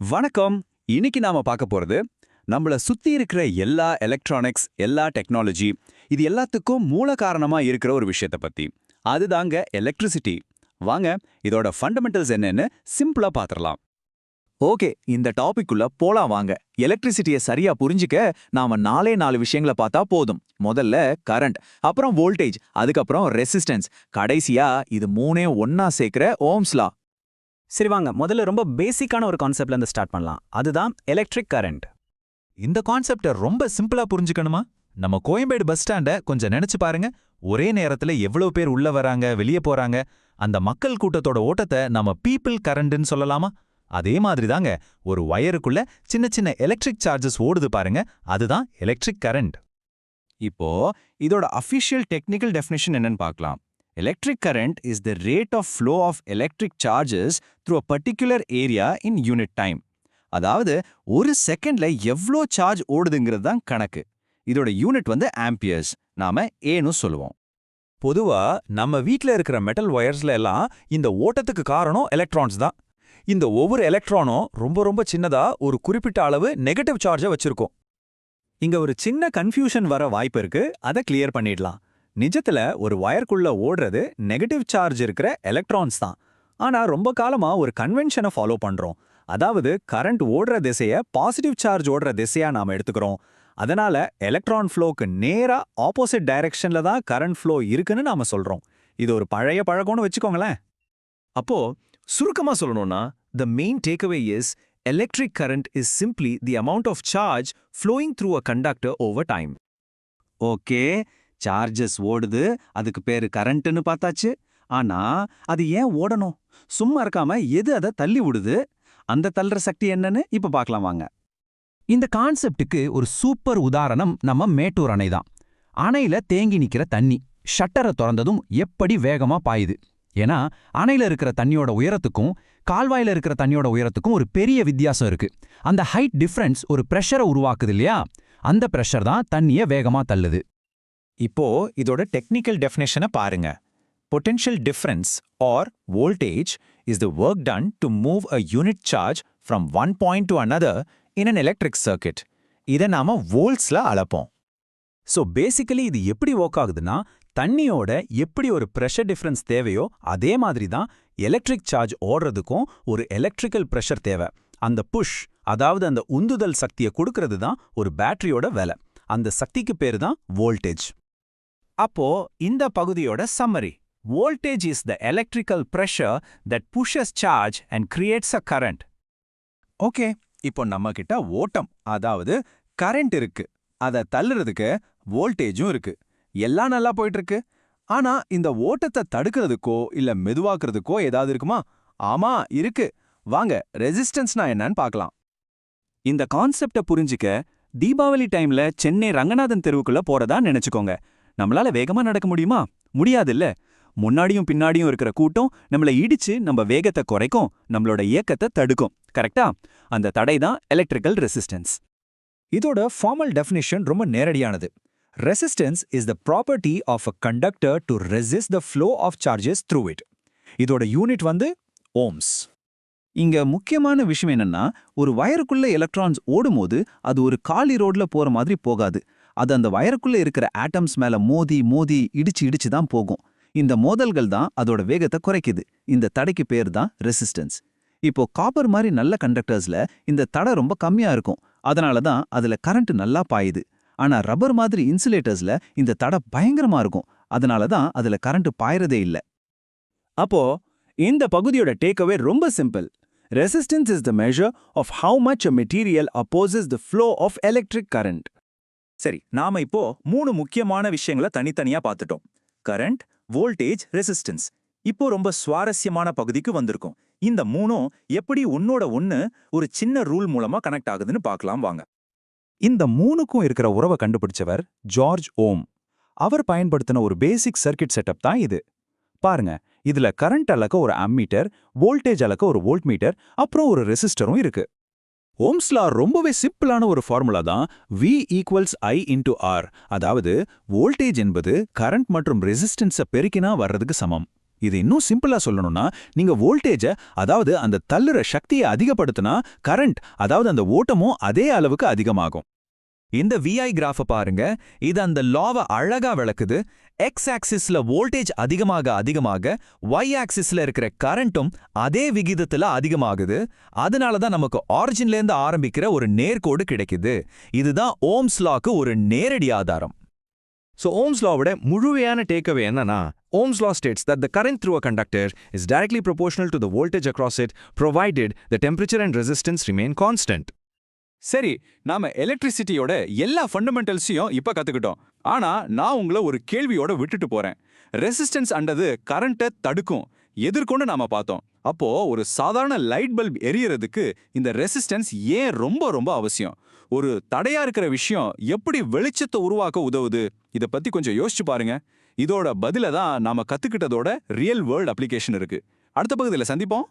வணக்கம். இன்னைக்கு நாம பார்க்க போறது நம்மள சுத்தி இருக்கிற எல்லா எலக்ட்ரானிக்ஸ், எல்லா டெக்னாலஜி இது எல்லாத்துக்கும் மூல காரணமா இருக்கிற ஒரு விஷயத்தை பத்தி. அதுதாங்க எலக்ட்ரிசிட்டி. வாங்க இதோட ஃபண்டமெண்டல்ஸ் என்னன்னு சிம்பிளா பாத்திரலாம். ஓகே, இந்த டாபிக் உள்ள போலாம் வாங்க. எலக்ட்ரிசிட்டியை சரியா புரிஞ்சுக்க நாம நாலு விஷயங்களை பார்த்தா போதும். முதல்ல கரண்ட், அப்புறம் வோல்டேஜ், அதுக்கப்புறம் ரெசிஸ்டன்ஸ், கடைசியா இது மூணே ஒன்னா சேர்க்கிற ஓம்ஸ் லா. சரி வாங்க, முதல்ல ரொம்ப பேசிக்கான ஒரு கான்செப்ட்ல இருந்து ஸ்டார்ட் பண்ணலாம். அதுதான் எலக்ட்ரிக் கரண்ட். இந்த கான்செப்டை ரொம்ப சிம்பிளா புரிஞ்சுக்கணுமா? நம்ம கோயம்பேடு பஸ் ஸ்டாண்ட கொஞ்சம் நினைச்சு பாருங்க. ஒரே நேரத்துல எவ்வளவு பேர் உள்ள வராங்க, வெளியே போறாங்க. அந்த மக்கள் கூட்டத்தோட ஓட்டத்தை நம்ம பீப்பிள் கரண்ட்னு சொல்லலாமா? அதே மாதிரி தாங்க ஒரு வயருக்குள்ள சின்ன சின்ன எலக்ட்ரிக் சார்ஜஸ் ஓடுது பாருங்க, அதுதான் எலக்ட்ரிக் கரண்ட். இப்போ இதோட அஃபிஷியல் டெக்னிக்கல் டெஃபினிஷன் என்னன்னு பார்க்கலாம். Electric current is the rate of flow of electric charges through a particular area in unit time. அதாவது ஒரு செகண்ட்ல எவ்வளோ சார்ஜ் ஓடுதுங்கிறது தான் கணக்கு. இதோட யூனிட் ஆம்பியர்ஸ், நாம ஏன்னு சொல்லுவோம். பொதுவா நம்ம வீட்ல இருக்கிற மெட்டல் வயர்ஸ்ல எல்லாம் இந்த ஓட்டத்துக்கு காரணம் எலக்ட்ரான்ஸ் தான். இந்த ஒவ்வொரு எலக்ட்ரானும் ரொம்ப ரொம்ப சின்னதா ஒரு குறிப்பிட்ட அளவு நெகட்டிவ் சார்ஜை வச்சிருக்கும். இங்க ஒரு சின்ன கன்ஃபியூஷன் வர வாய்ப்பு இருக்கு, அதை கிளியர் பண்ணிடலாம். நிஜத்துல ஒரு வயர்க்குள்ள ஓடுறது நெகட்டிவ் சார்ஜ் இருக்கிற எலக்ட்ரான்ஸ் தான். ஆனா ரொம்ப காலமா ஒரு கன்வென்ஷனை ஃபாலோ பண்றோம். அதாவது கரண்ட் ஓடுற திசைய பாசிட்டிவ் சார்ஜ் ஓடுற திசையா நாம எடுத்துக்கிறோம். அதனால எலக்ட்ரான் ஃப்ளோக்கு நேரா ஆப்போசிட் டைரக்ஷன்ல தான் கரண்ட் ஃப்ளோ இருக்குன்னு நாம சொல்றோம். இது ஒரு பழைய பழக்கம்னு வச்சுக்கோங்களேன். அப்போ சுருக்கமா சொல்லணும்னா, the main takeaway is electric current is simply the amount of charge flowing through a conductor over time. Okay, charges ஓடுது, அதுக்கு பேரு கரண்ட்னு பார்த்தாச்சு. ஆனா அது ஏன் ஓடணும்? சும்மா இருக்காம எது அதை தள்ளி விடுது? அந்த தள்ளுற சக்தி என்னன்னு இப்ப பார்க்கலாம் வாங்க. இந்த கான்செப்டுக்கு ஒரு சூப்பர் உதாரணம் நம்ம மேட்டூர் அணை தான். அணையில தேங்கி நிக்கிற தண்ணி ஷட்டரை திறந்ததும் எப்படி வேகமா பாயுது. ஏன்னா அணையில இருக்கிற தண்ணியோட உயரத்துக்கும் கால்வாயில இருக்கிற தண்ணியோட உயரத்துக்கும் ஒரு பெரிய வித்தியாசம் இருக்கு. அந்த ஹைட் டிஃபரன்ஸ் ஒரு பிரஷரை உருவாக்குது இல்லையா? அந்த பிரஷர் தான் தண்ணிய வேகமா தள்ளுது. இப்போ இதோட டெக்னிக்கல் டெஃபினேஷனை பாருங்க. Potential difference or voltage is the work done to move a unit charge from one point to another in an electric circuit. இதை நாம வோல்ட்ஸ்ல அளப்போம். ஸோ பேசிக்கலி இது எப்படி ஒர்க் ஆகுதுன்னா, தண்ணியோட எப்படி ஒரு ப்ரெஷர் டிஃபரன்ஸ் தேவையோ அதே மாதிரி தான் எலக்ட்ரிக் சார்ஜ் ஓடுறதுக்கும் ஒரு எலக்ட்ரிக்கல் ப்ரெஷர் தேவை. அந்த புஷ், அதாவது அந்த உந்துதல் சக்தியை கொடுக்கறது தான் ஒரு பேட்டரியோட வேலை. அந்த சக்திக்கு பேரு தான் வோல்டேஜ். அப்போ இந்த பகுதியோட summary. Voltage is the electrical pressure that pushes charge and creates a current. Okay, இப்போ நம்ம கிட்ட ஓட்டம், அதாவது கரண்ட் இருக்கு. அதை தள்ளுறதுக்கு வோல்டேஜும் இருக்கு. எல்லாம் நல்லா போயிட்டு இருக்கு. ஆனா இந்த ஓட்டத்தை தடுக்கிறதுக்கோ இல்ல மெதுவாக்குறதுக்கோ ஏதாவது இருக்குமா? ஆமா இருக்கு. வாங்க ரெசிஸ்டன்ஸ்னா என்னன்னு பார்க்கலாம். இந்த கான்செப்டை புரிஞ்சுக்க தீபாவளி டைம்ல சென்னை ரங்கநாதன் தெருவுக்குள்ள போறதா நினைச்சுக்கோங்க. நம்மளால வேகமா நடக்க முடியுமா? முடியாதுல்ல. முன்னாடியும் பின்னாடியும் இருக்கிற கூட்டம் நம்மள இடிச்சு நம்ம வேகத்தை குறைக்கும், நம்மளோட இயக்கத்தை தடுக்கும். கரெக்டா? அந்த தடை தான் எலக்ட்ரிக்கல் ரெசிஸ்டன்ஸ். இதோட ஃபார்மல் டெஃபினிஷன் ரொம்ப நேரடியானது. Resistance is the property of a conductor to resist the flow of charges through it. இதோட யூனிட் ஓம்ஸ். இங்க முக்கியமான விஷயம் என்னன்னா, ஒரு வயருக்குள்ள எலக்ட்ரான்ஸ் ஓடும்போது அது ஒரு காலி ரோட்ல போற மாதிரி போகாது. அது அந்த வயருக்குள்ள இருக்கிற ஆட்டம்ஸ் மேல மோதி மோதி இடிச்சு தான் போகும். இந்த மோதல்கள் தான் அதோட வேகத்தை குறைக்குது. இந்த தடைக்கு பேர் தான் ரெசிஸ்டன்ஸ். இப்போ காப்பர் மாதிரி நல்ல கண்டக்டர்ஸ்ல இந்த தடை ரொம்ப கம்மியா இருக்கும். அதனால தான் அதுல கரண்ட் நல்லா பாயுது. ஆனா ரப்பர் மாதிரி இன்சுலேட்டர்ஸ்ல இந்த தடை பயங்கரமா இருக்கும். அதனால தான் அதுல கரண்ட் பாயறதே இல்ல. அப்போ இந்த பகுதியோட டேக்அவே ரொம்ப simple. Resistance is the measure of how much a material opposes the flow of electric current. சரி, நாம இப்போ 3 முக்கியமான விஷயங்களை தனித்தனியா பார்த்துட்டோம். Current, voltage, resistance. இப்போ ரொம்ப சுவாரஸ்யமான பகுதிக்கு வந்திருக்கோம். இந்த மூணும் எப்படி ஒன்னோட ஒன்னு ஒரு சின்ன ரூல் மூலமா கனெக்ட் ஆகுதுன்னு பார்க்கலாம் வாங்க. இந்த மூணுக்கும் இருக்கிற உறவை கண்டுபிடிச்சவர் ஜார்ஜ் ஓம். அவர் பயன்படுத்தின ஒரு பேசிக் சர்க்கிட் செட்டப் தான் இது. பாருங்க, இதுல கரண்ட் அளக்க ஒரு அம்மீட்டர், வோல்டேஜ் அளக்க ஒரு வோல்ட்மீட்டர், அப்புறம் ஒரு ரெசிஸ்டரும் இருக்கு. ஓம்ஸ் லா ரொம்பவே சிம்பிளான ஒரு ஃபார்முலா தான் V equals I into R. அதாவது வோல்டேஜ் என்பது கரண்ட் மற்றும் ரெசிஸ்டன்ஸை பெருக்கினா வர்றதுக்கு சமம். இது இன்னும் சிம்பிளா சொல்லணும்னா நீங்க வோல்டேஜை அதாவது அந்த தள்ளுற சக்தியை அதிகப்படுத்தினா கரண்ட் அதாவது அந்த ஓட்டமும் அதே அளவுக்கு அதிகமாகும். இந்த VI கிராஃப பாருங்க, இது அந்த லாவை அழகா விளக்குது. எக்ஸ் ஆக்சிஸ்ல வோல்டேஜ் அதிகமாக Y ஆக்சிஸ்ல இருக்கிற கரண்ட்டும் அதே விகிதத்துல அதிகமாகுது. அதனால தான் நமக்கு ஆரிஜின்லேருந்து ஆரம்பிக்கிற ஒரு நேர்கோடு கிடைக்குது. இதுதான் ஓம்ஸ் லாக்கு ஒரு நேரடி ஆதாரம். So Ohm's lawவோட முழுமையான டேக்அவே என்னன்னா, Ohm's law states that the current through a conductor is directly proportional to the voltage across it, provided the temperature and resistance remain constant. சரி, நாம எலக்ட்ரிசிட்டியோட எல்லா ஃபண்டமெண்டல்ஸையும் இப்ப கத்துக்கிட்டோம். ஆனா நான் உங்களை ஒரு கேள்வியோட விட்டுட்டு போறேன். ரெசிஸ்டன்ஸ் அண்டது கரண்ட்டை தடுக்கும், எதிர்கொண்டு நாம பார்த்தோம். அப்போ ஒரு சாதாரண லைட் பல்ப் எரியறதுக்கு இந்த ரெசிஸ்டன்ஸ் ஏன் ரொம்ப அவசியம்? ஒரு தடையா இருக்கிற விஷயம் எப்படி வெளிச்சத்தை உருவாக்க உதவுது? இத பத்தி கொஞ்சம் யோசிச்சு பாருங்க. இதோட பதில தான் நாம கத்துக்கிட்டதோட ரியல் வேர்ல்ட் அப்ளிகேஷன் இருக்கு. அடுத்த பகுதியில் சந்திப்போம்.